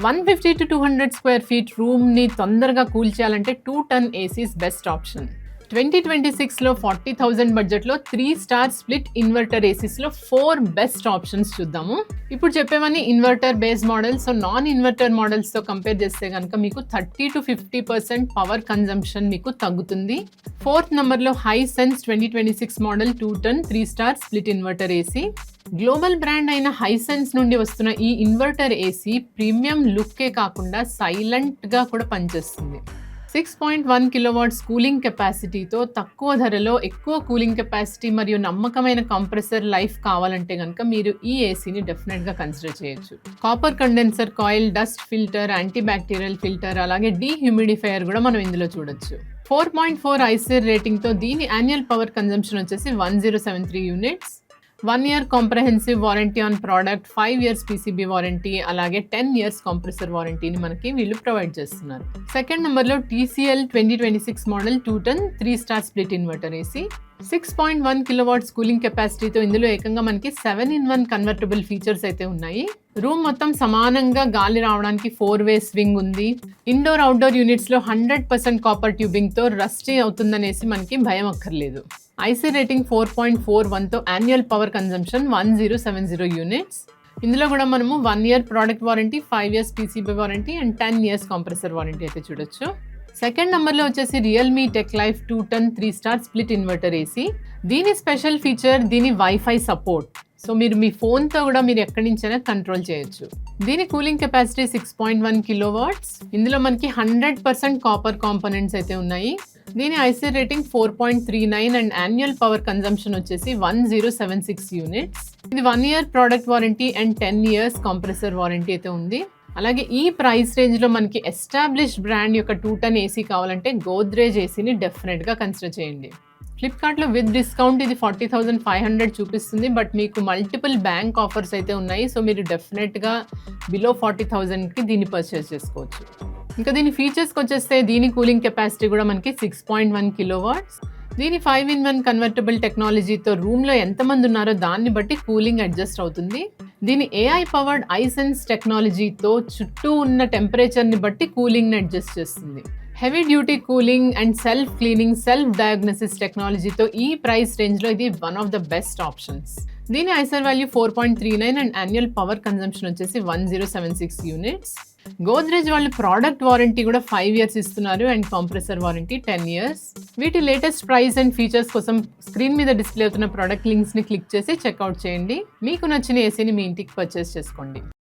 150 to 200 square feet రూమ్ని తొందరగా cool చేయాలంటే 2 ton ACs best option. 2026లో 40,000 బడ్జెట్లో 3 స్టార్ స్ప్లిట్ ఇన్వర్టర్ ఏసీస్లో 4 బెస్ట్ ఆప్షన్స్ చూద్దాము. ఇప్పుడు చెప్పేవన్నీ inverter base models. So non inverter మోడల్స్తో కంపేర్ చేస్తే కనుక మీకు 30 to 50% పవర్ కన్జంప్షన్ మీకు తగ్గుతుంది. 4th నెంబర్లో Hisense 2026 model 2 ton 3 star split inverter AC. Global brand అయిన హైసెన్స్ నుండి వస్తున్న ఈ ఇన్వర్టర్ ఏసీ ప్రీమియం లుక్కే కాకుండా సైలెంట్గా కూడా పనిచేస్తుంది. 6.1 కిలోవాట్స్ కూలింగ్ కెపాసిటీతో తక్కువ ధరలో ఎక్కువ కూలింగ్ కెపాసిటీ మరియు నమ్మకమైన కంప్రెసర్ లైఫ్ కావాలంటే కనుక మీరు ఈ ఏసీని డెఫినెట్గా కన్సిడర్ చేయొచ్చు. Copper condenser coil, dust filter, anti bacterial filter, అలాగే డీహ్యూమిడిఫైయర్ కూడా మనం ఇందులో చూడొచ్చు. 4.4 ఐసిర్ రేటింగ్తో దీని యాన్యువల్ పవర్ కన్జంప్షన్ వచ్చేసి 1073 units. 1 year comprehensive warranty on product, 5 years PCB warranty, అలాగే 10 years కాంప్రెసర్ వారంటీని మనకి వీళ్ళు ప్రొవైడ్ చేస్తున్నారు. సెకండ్ నెంబర్లో TCL 2026 model 2 ton 3 star split inverter AC. 6.1 kilowatts cooling కెపాసిటీతో ఇందులో ఏకంగా మనకి 7-in-1 కన్వర్టబుల్ ఫీచర్స్ అయితే ఉన్నాయి. రూమ్ మొత్తం సమానంగా గాలి రావడానికి 4-way స్వింగ్ ఉంది. ఇండోర్ అవుట్డోర్ యూనిట్స్లో 100% కాపర్ ట్యూబింగ్తో రస్టీ అవుతుందనేసి మనకి భయం అక్కర్లేదు. ఐసీ రేటింగ్ 4.41తో యాన్యువల్ పవర్ కన్జంప్షన్ 1070 యూనిట్స్. ఇందులో కూడా మనము 1 year product warranty, 5 years PCB warranty and 10 years compressor warranty అయితే చూడొచ్చు. సెకండ్ నెంబర్లో వచ్చేసి Realme tech life 2 ton 3 star split inverter AC. దీని స్పెషల్ ఫీచర్ దీని వైఫై సపోర్ట్. సో మీరు మీ ఫోన్తో కూడా మీరు ఎక్కడి నుంచైనా కంట్రోల్ చేయొచ్చు. దీని కూలింగ్ కెపాసిటీ 6.1 కిలోవాట్స్. ఇందులో మనకి 100% కాపర్ కాంపోనెంట్స్ అయితే ఉన్నాయి. దీని ISEER rating 4.39 and annual power consumption వచ్చేసి 1076 యూనిట్స్. ఇది 1 year product warranty and 10 years compressor warranty అయితే ఉంది. అలాగే ఈ ప్రైస్ రేంజ్లో మనకి ఎస్టాబ్లిష్డ్ బ్రాండ్ యొక్క 2 ton ఏసీ కావాలంటే గోద్రేజ్ ఏసీని డెఫినెట్గా కన్సిడర్ చేయండి. ఫ్లిప్కార్ట్లో విత్ డిస్కౌంట్ ఇది 40,500 చూపిస్తుంది, బట్ మీకు మల్టిపుల్ బ్యాంక్ ఆఫర్స్ అయితే ఉన్నాయి. సో మీరు డెఫినెట్గా బిలో 40,000కి దీన్ని పర్చేస్ చేసుకోవచ్చు. ఇంకా దీని ఫీచర్స్కి వచ్చేస్తే దీని కూలింగ్ కెపాసిటీ కూడా మనకి 6.1 కిలోవాట్స్. దీని 5-in-1 కన్వర్టబుల్ టెక్నాలజీతో రూమ్లో ఎంతమంది ఉన్నారో దాన్ని బట్టి కూలింగ్ అడ్జస్ట్ అవుతుంది. దీని AI పవర్డ్ ఐసెన్స్ టెక్నాలజీతో చుట్టూ ఉన్న టెంపరేచర్ని బట్టి కూలింగ్ని అడ్జస్ట్ చేస్తుంది. Heavy duty cooling and self cleaning, self diagnosis టెక్నాలజీతో ఈ ప్రైస్ రేంజ్లో ఇది one of the best options. దీని ISEER value 4.39 and annual power consumption వచ్చేసి 1076 యూనిట్స్. గోద్రేజ్ వాళ్ళు ప్రోడక్ట్ వారంటీ కూడా 5 years ఇస్తున్నారు అండ్ కాంప్రెసర్ వారంటీ 10 years. వీటి లేటెస్ట్ ప్రైస్ అండ్ ఫీచర్స్ కోసం స్క్రీన్ మీద డిస్ప్లే అవుతున్న ప్రోడక్ట్ లింక్స్ని క్లిక్ చేసి చెక్అవుట్ చేయండి. మీకు నచ్చిన ఏసీని మీ ఇంటికి పర్చేస్ చేసుకోండి.